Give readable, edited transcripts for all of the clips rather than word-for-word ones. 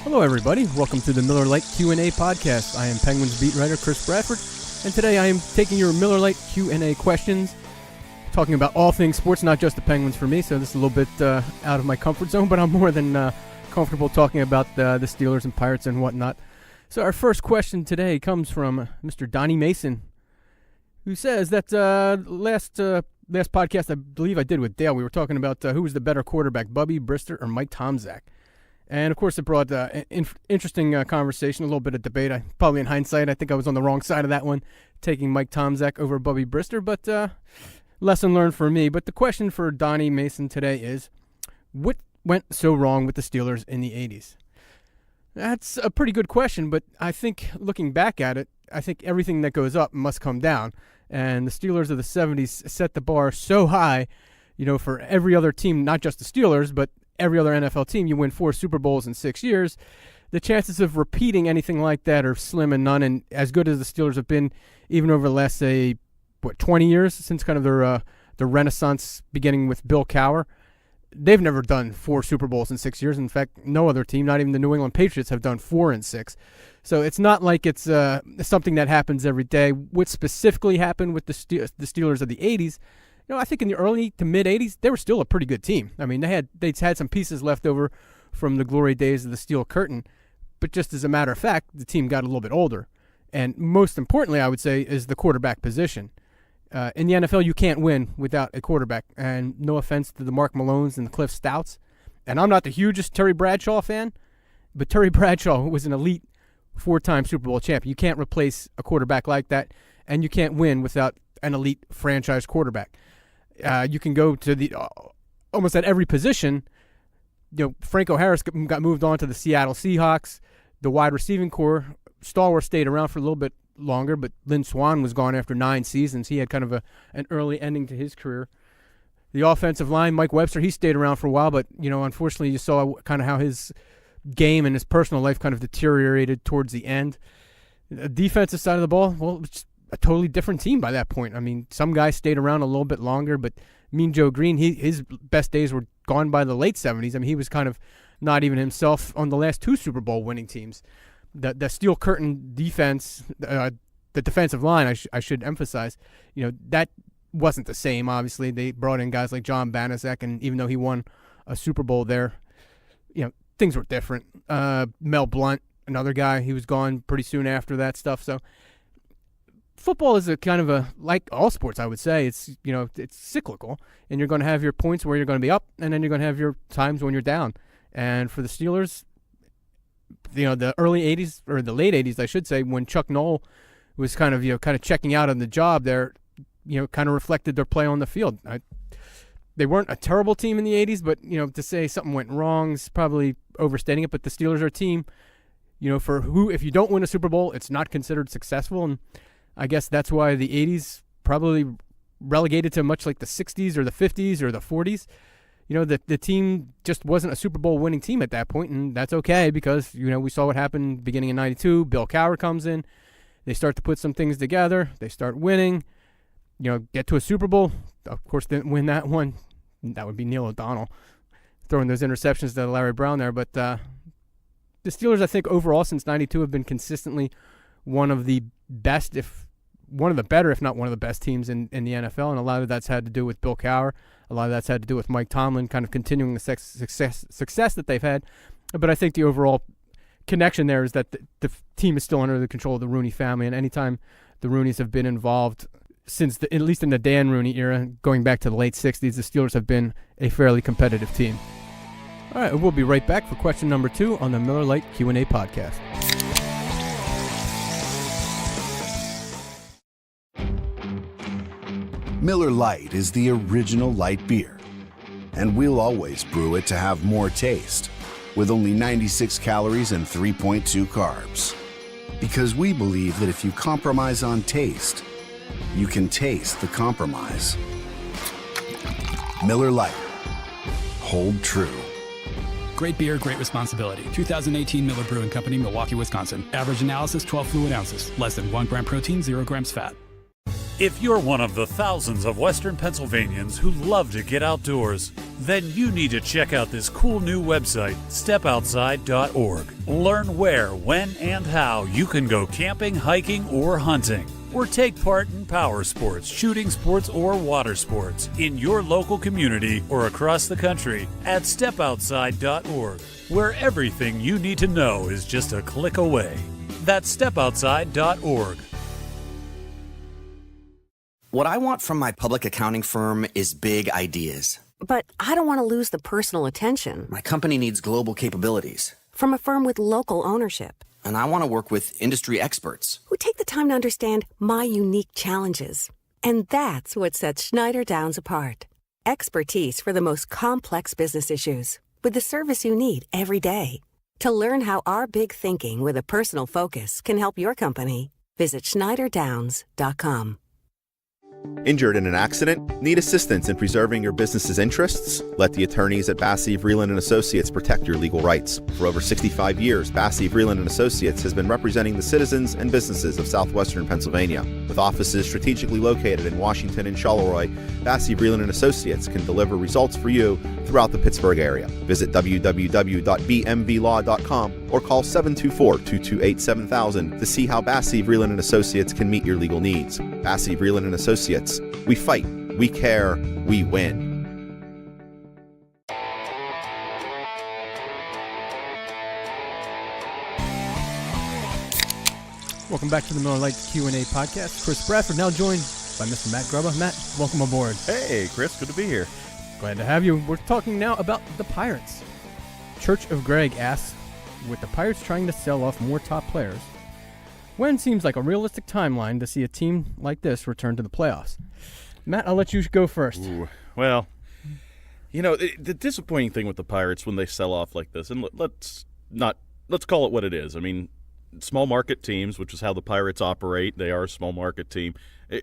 Hello, everybody. Welcome to the Miller Lite Q&A podcast. I am Penguins beat writer Chris Bradford, and today I am taking your Miller Lite Q&A questions, talking about all things sports, not just the Penguins for me, so this is a little bit out of my comfort zone, but I'm more than comfortable talking about the Steelers and Pirates and whatnot. So our first question today comes from Mr. Donnie Mason, who says that last podcast I believe I did with Dale, we were talking about who was the better quarterback, Bubby Brister or Mike Tomczak. And, of course, it brought an interesting conversation, a little bit of debate. Probably in hindsight, I think I was on the wrong side of that one, taking Mike Tomczak over Bubby Brister, but lesson learned for me. But the question for Donnie Mason today is, what went so wrong with the Steelers in the 80s? That's a pretty good question, but I think looking back at it, I think everything that goes up must come down. And the Steelers of the 70s set the bar so high, for every other team, not just the Steelers, but every other NFL team. You win 4 Super Bowls in 6 years. The chances of repeating anything like that are slim and none. And as good as the Steelers have been, even over the last, 20 years since kind of their renaissance beginning with Bill Cowher, they've never done 4 Super Bowls in 6 years. In fact, no other team, not even the New England Patriots, have done 4 in 6. So it's not like it's something that happens every day. What specifically happened with the Steelers of the 80s, I think in the early to mid-'80s, they were still a pretty good team. I mean, they had some pieces left over from the glory days of the Steel Curtain. But just as a matter of fact, the team got a little bit older. And most importantly, I would say, is the quarterback position. In the NFL, you can't win without a quarterback. And no offense to the Mark Malones and the Cliff Stouts. And I'm not the hugest Terry Bradshaw fan, but Terry Bradshaw was an elite 4-time Super Bowl champion. You can't replace a quarterback like that, and you can't win without an elite franchise quarterback. You can go to the almost at every position. Franco Harris got moved on to the Seattle Seahawks. The wide receiving core, Stallworth stayed around for a little bit longer, but Lynn Swann was gone after 9 seasons. He had kind of an early ending to his career. The offensive line, Mike Webster, he stayed around for a while, but unfortunately, you saw kind of how his game and his personal life kind of deteriorated towards the end. The defensive side of the ball, well, it's a totally different team by that point. I mean, some guys stayed around a little bit longer, but Mean Joe Green, his best days were gone by the late 70s. I mean, he was kind of not even himself on the last 2 Super Bowl winning teams. The Steel Curtain defense, the defensive line, I should emphasize, that wasn't the same, obviously. They brought in guys like John Banaszak, and even though he won a Super Bowl there, things were different. Mel Blount, another guy, he was gone pretty soon after that stuff. So football is a kind of like all sports, I would say. It's it's cyclical, and you're going to have your points where you're going to be up, and then you're going to have your times when you're down. And for the Steelers, the early 80s, or the late 80s, I should say, when Chuck Noll was kind of checking out on the job there, kind of reflected their play on the field. They weren't a terrible team in the 80s, but to say something went wrong is probably overstating it. But the Steelers are a team, for who, if you don't win a Super Bowl, it's not considered successful. And I guess that's why the 80s probably relegated to much like the 60s or the 50s or the 40s. The team just wasn't a Super Bowl winning team at that point, and that's okay because, we saw what happened beginning in 92. Bill Cowher comes in. They start to put some things together. They start winning, get to a Super Bowl. Of course, didn't win that one. That would be Neil O'Donnell throwing those interceptions to Larry Brown there. But the Steelers, I think, overall since 92 have been consistently one of the best, if one of the better, if not one of the best teams in the NFL. And a lot of that's had to do with Bill Cowher. A lot of that's had to do with Mike Tomlin kind of continuing the success that they've had. But I think the overall connection there is that the team is still under the control of the Rooney family. And anytime the Rooneys have been involved, since at least in the Dan Rooney era, going back to the late 60s, the Steelers have been a fairly competitive team. All right, we'll be right back for question number 2 on the Miller Lite Q&A podcast. Miller Lite is the original light beer, and we'll always brew it to have more taste, with only 96 calories and 3.2 carbs. Because we believe that if you compromise on taste, you can taste the compromise. Miller Lite. Hold true. Great beer, great responsibility. 2018 Miller Brewing Company, Milwaukee, Wisconsin. Average analysis, 12 fluid ounces. Less than 1 gram protein, 0 grams fat. If you're one of the thousands of Western Pennsylvanians who love to get outdoors, then you need to check out this cool new website, stepoutside.org. Learn where, when, and how you can go camping, hiking, or hunting, or take part in power sports, shooting sports, or water sports in your local community or across the country at stepoutside.org, where everything you need to know is just a click away. That's stepoutside.org. What I want from my public accounting firm is big ideas. But I don't want to lose the personal attention. My company needs global capabilities. From a firm with local ownership. And I want to work with industry experts. Who take the time to understand my unique challenges. And that's what sets Schneider Downs apart. Expertise for the most complex business issues. With the service you need every day. To learn how our big thinking with a personal focus can help your company, visit schneiderdowns.com. Injured in an accident? Need assistance in preserving your business's interests? Let the attorneys at Bassey, Vreeland & Associates protect your legal rights. For over 65 years, Bassey, Vreeland & Associates has been representing the citizens and businesses of southwestern Pennsylvania. With offices strategically located in Washington and Charleroi, Bassey, Vreeland & Associates can deliver results for you throughout the Pittsburgh area. Visit www.bmvlaw.com or call 724-228-7000 to see how Bassey, Vreeland & Associates can meet your legal needs. Bassey, Vreeland & Associates. We fight, we care, we win. Welcome back to the Miller Lite Q&A podcast. Chris Bradford now joined by Mr. Matt Grubba. Matt, welcome aboard. Hey, Chris, good to be here. Glad to have you. We're talking now about the Pirates. Church of Greg asks, with the Pirates trying to sell off more top players, when seems like a realistic timeline to see a team like this return to the playoffs? Matt, I'll let you go first. Ooh, well, you know, the disappointing thing with the Pirates when they sell off like this, and let's call it what it is. I mean, small market teams, which is how the Pirates operate, they are a small market team,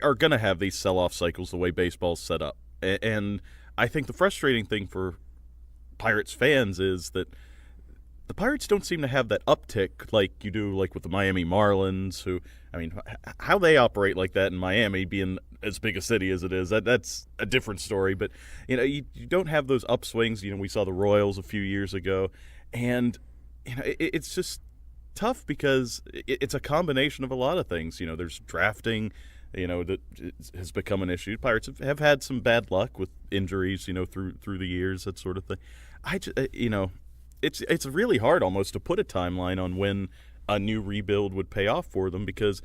are going to have these sell-off cycles the way baseball's set up. And I think the frustrating thing for Pirates fans is that the Pirates don't seem to have that uptick like you do, like with the Miami Marlins, who, I mean, how they operate like that in Miami, being as big a city as it is, that's a different story. But, you know, you don't have those upswings. You know, we saw the Royals a few years ago, and, you know, it's just tough because it's a combination of a lot of things. You know, there's drafting, you know, that has become an issue. Pirates have had some bad luck with injuries, you know, through the years, that sort of thing. You know, it's really hard almost to put a timeline on when a new rebuild would pay off for them because,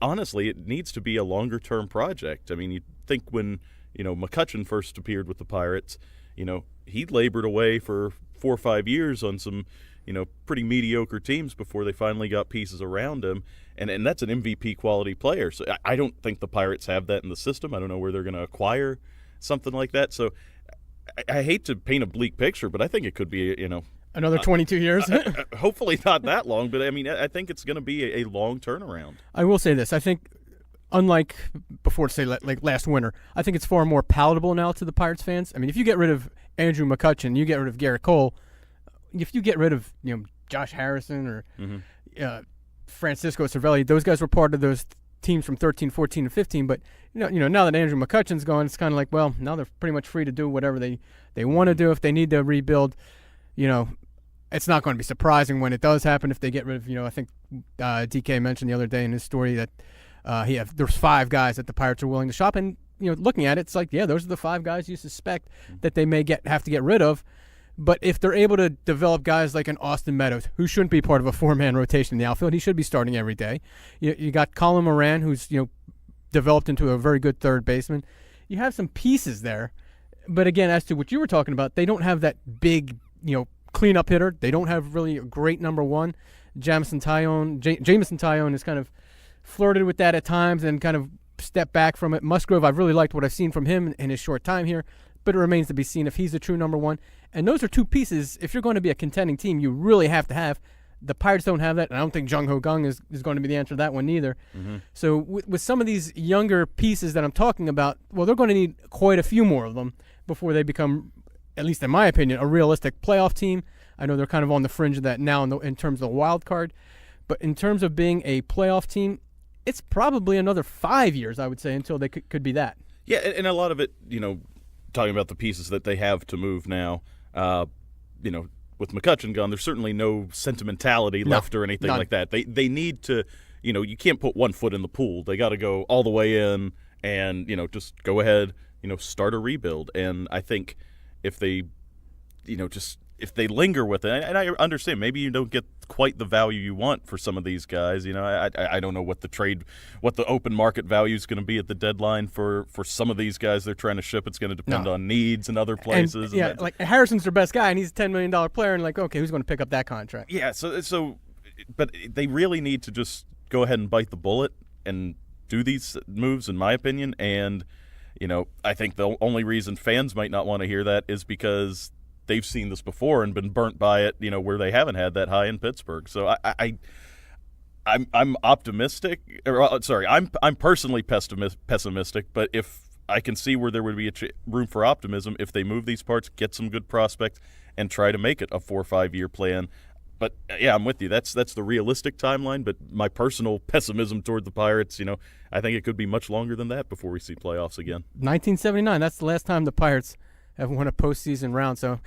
honestly, it needs to be a longer-term project. I mean, you think when, you know, McCutchen first appeared with the Pirates, you know, he labored away for 4 or 5 years on some, you know, pretty mediocre teams before they finally got pieces around him, and that's an MVP quality player. So I don't think the Pirates have that in the system. I don't know where they're going to acquire something like that. So I hate to paint a bleak picture, but I think it could be, you know, another 22 years. Hopefully not that long, but I mean, I think it's going to be a long turnaround. I will say this: I think, unlike before, say like last winter, I think it's far more palatable now to the Pirates fans. I mean, if you get rid of Andrew McCutchen, you get rid of Garrett Cole. If you get rid of, you know, Josh Harrison or Francisco Cervelli, those guys were part of those teams from 13, 14, and 15. But you know, now that Andrew McCutchen's gone, it's kind of like, well, now they're pretty much free to do whatever they want to do. If they need to rebuild, you know, it's not going to be surprising when it does happen. If they get rid of, you know, I think DK mentioned the other day in his story that there's 5 guys that the Pirates are willing to shop, and you know, looking at it, it's like, yeah, those are the 5 guys you suspect that they may have to get rid of. But if they're able to develop guys like an Austin Meadows, who shouldn't be part of a 4-man rotation in the outfield, he should be starting every day. You got Colin Moran, who's, you know, developed into a very good third baseman. You have some pieces there. But again, as to what you were talking about, they don't have that big, you know, cleanup hitter. They don't have really a great number one. Jamison Tyone has kind of flirted with that at times and kind of stepped back from it. Musgrove, I've really liked what I've seen from him in his short time here, but it remains to be seen if he's the true number one. And those are 2 pieces. If you're going to be a contending team, you really have to have. The Pirates don't have that, and I don't think Jung Ho Kang is going to be the answer to that one either. Mm-hmm. So with some of these younger pieces that I'm talking about, well, they're going to need quite a few more of them before they become, at least in my opinion, a realistic playoff team. I know they're kind of on the fringe of that now in terms of the wild card. But in terms of being a playoff team, it's probably another 5 years, I would say, until they could be that. Yeah, and a lot of it, talking about the pieces that they have to move now, with McCutchen gone, there's certainly no sentimentality left or anything like that. They need to, you can't put one foot in the pool. They got to go all the way in and, just go ahead, start a rebuild. And I think if they, if they linger with it, and I understand maybe you don't get quite the value you want for some of these guys. I don't know what the open market value is going to be at the deadline for some of these guys they're trying to ship. It's going to depend on needs in other places. And, like Harrison's their best guy, and he's a $10 million player, and okay, who's going to pick up that contract? Yeah, so, but they really need to just go ahead and bite the bullet and do these moves, in my opinion. And, I think the only reason fans might not want to hear that is because they've seen this before and been burnt by it, where they haven't had that high in Pittsburgh. So I'm optimistic. I'm personally pessimistic. But if I can see where there would be room for optimism if they move these parts, get some good prospects, and try to make it a 4 or 5 year plan. But yeah, I'm with you. That's the realistic timeline. But my personal pessimism toward the Pirates, I think it could be much longer than that before we see playoffs again. 1979. That's the last time the Pirates have won a postseason round. So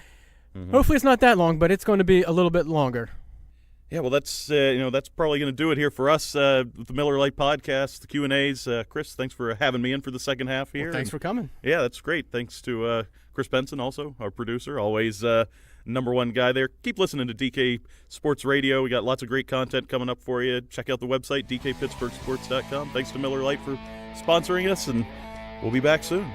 hopefully it's not that long, but it's going to be a little bit longer. Yeah, well, that's that's probably going to do it here for us with the Miller Lite podcast, the Q&As. Chris, thanks for having me in for the second half here. Well, thanks for coming. Yeah, that's great. Thanks to Chris Benson, also our producer, always number one guy there. Keep listening to DK Sports Radio. We got lots of great content coming up for you. Check out the website, dkpittsburghsports.com. Thanks to Miller Lite for sponsoring us, and we'll be back soon.